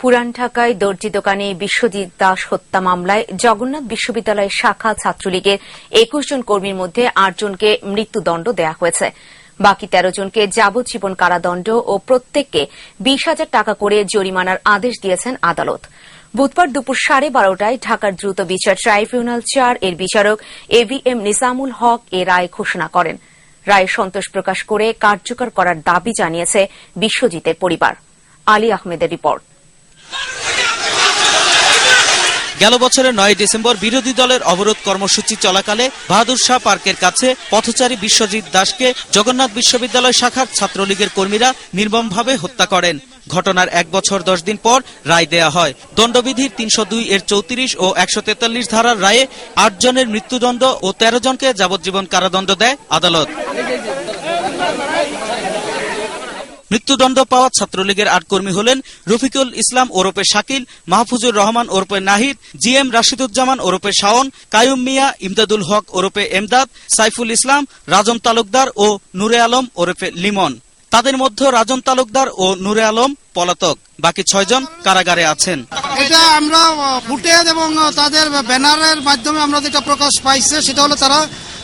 পুরান ঢাকায় দর্জি দোকানে বিশ্বজিৎ দাস হত্যা মামলায় জগন্নাথ বিশ্ববিদ্যালয় শাখা ছাত্রলীগের ২১ জন কর্মীর মধ্যে ৮ জনকে মৃত্যুদণ্ড দেওয়া হয়েছে। বাকি ১৩ জনকে যাবজ্জীবন কারাদণ্ড ও প্রত্যেককে ২০,০০০ টাকা করে জরিমানার আদেশ দিয়েছেন আদালত। বুধবার দুপুর 12:30টায় ঢাকার দ্রুত বিচার ট্রাইব্যুনাল ৪ এর বিচারক AVM নিজামুল হক এ রায় ঘোষণা করেন। রায়ে সন্তোষ প্রকাশ করে কার্যকর করার দাবি জানিয়েছে বিশ্বজিতের পরিবার। আলী আহমেদের রিপোর্ট। গেল বছরের ৯ ডিসেম্বর বিরোধী দলের অবরোধ কর্মসূচি চলাকালে বাহাদুর শাহ পার্কের কাছে পথচারী বিশ্বজিৎ দাসকে জগন্নাথ বিশ্ববিদ্যালয় শাখার ছাত্রলীগের কর্মীরা নির্মমভাবে হত্যা করেন। ঘটনার ১ বছর ১০ দিন পর রায় দেয়া হয়। দণ্ডবিধির ৩০২ এর ৩৪ ও ১৪৩ ধারার রায়ে ৮ জনের মৃত্যুদণ্ড ও ১৩ জনকে যাবজ্জীবন কারাদণ্ড দেয় আদালত। মৃত্যুদণ্ড পাওয়া ছাত্রলীগের ৮ কর্মী হলেন রফিকুল ইসলাম ওরফে শাকিল, মাহফুজুর রহমান ওরফে নাহিদ, GM রাশিদুজ্জামান ওরফে শাওন, কায়ুম মিয়া, ইমদাদুল হক ওরফে এমদাদ, সাইফুল ইসলাম, রাজন তালুকদার ও নূরে আলম ওরফে লিমন। তাদের মধ্যে রাজন তালুকদার ও নূরে আলম পলাতক, বাকি ৬ জন কারাগারে আছেন। এটা আমরা ফুটেজ এবং তাদের ব্যানারের মাধ্যমে আমরা যেটা প্রকাশ পাইছে সেটা হলো তারা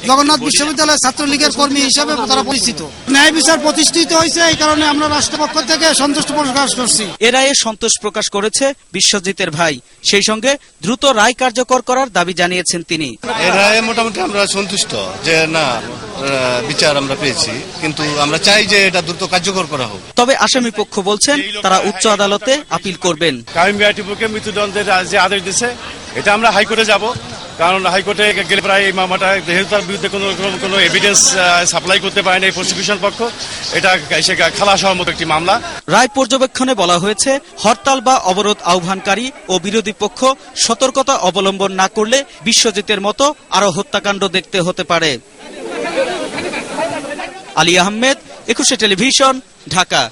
জগন্নাথ বিশ্ববিদ্যালয়ের ছাত্রলীগের কর্মী হিসেবে তারা পরিচিত। ন্যায় বিচার প্রতিষ্ঠিত হয়েছে, এই কারণে আমরা রাষ্ট্রপক্ষ থেকে সন্তুষ্ট প্রকাশ করছি। এ রায়ে সন্তোষ প্রকাশ করেছে বিশ্বজিতের ভাই। সেই সঙ্গে দ্রুত রায় কার্যকর করার দাবি জানিয়েছেন তিনি। এই রায়ে মোটামুটি আমরা সন্তুষ্ট যে না বিচার আমরা পেয়েছি, কিন্তু আমরা চাই যে এটা দ্রুত কার্যকর করা হোক। তবে আসামি পক্ষ বলছেন তারা উচ্চ আদালতে আপিল করবেন। কায়ুম মিয়া টিপুকে মৃত্যুদণ্ডের যে আদেশ দিয়েছে এটা আমরা হাইকোর্টে যাব, কারণ হাইকোর্টে গেলে প্রায় এই মামলাটা যেহেতু তার বিরুদ্ধে কোনো এভিডেন্স সাপ্লাই করতে পারেনি প্রসিকিউশন পক্ষ, এটা খালাস হওয়ার মতো একটি মামলা। রায় পর্যবেক্ষণে বলা হয়েছে হরতাল বা অবরোধ আহ্বানকারী ও বিরোধী পক্ষ সতর্কতা অবলম্বন না করলে বিশ্বজিতের মতো আরো হত্যাকাণ্ড দেখতে হতে পারে। আলী আহমেদ, ২১ টেলিভিশন, ঢাকা।